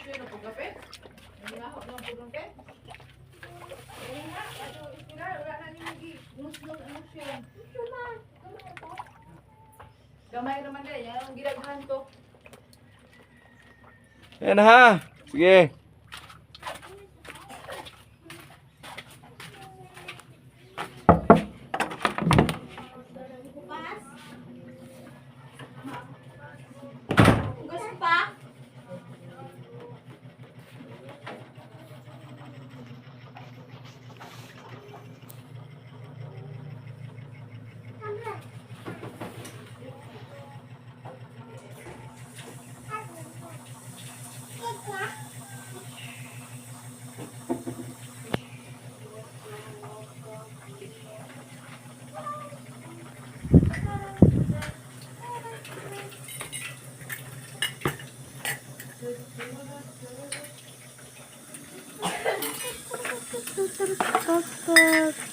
siya na pagkape. Ang lahok ng pagkape. Kaya nga, ato istirar, wala na nilagi. Nus-nus ano siya. Gamay naman din, yan ang ginagahan to. Ayan ha. Sige. Gusto pa? Kakak.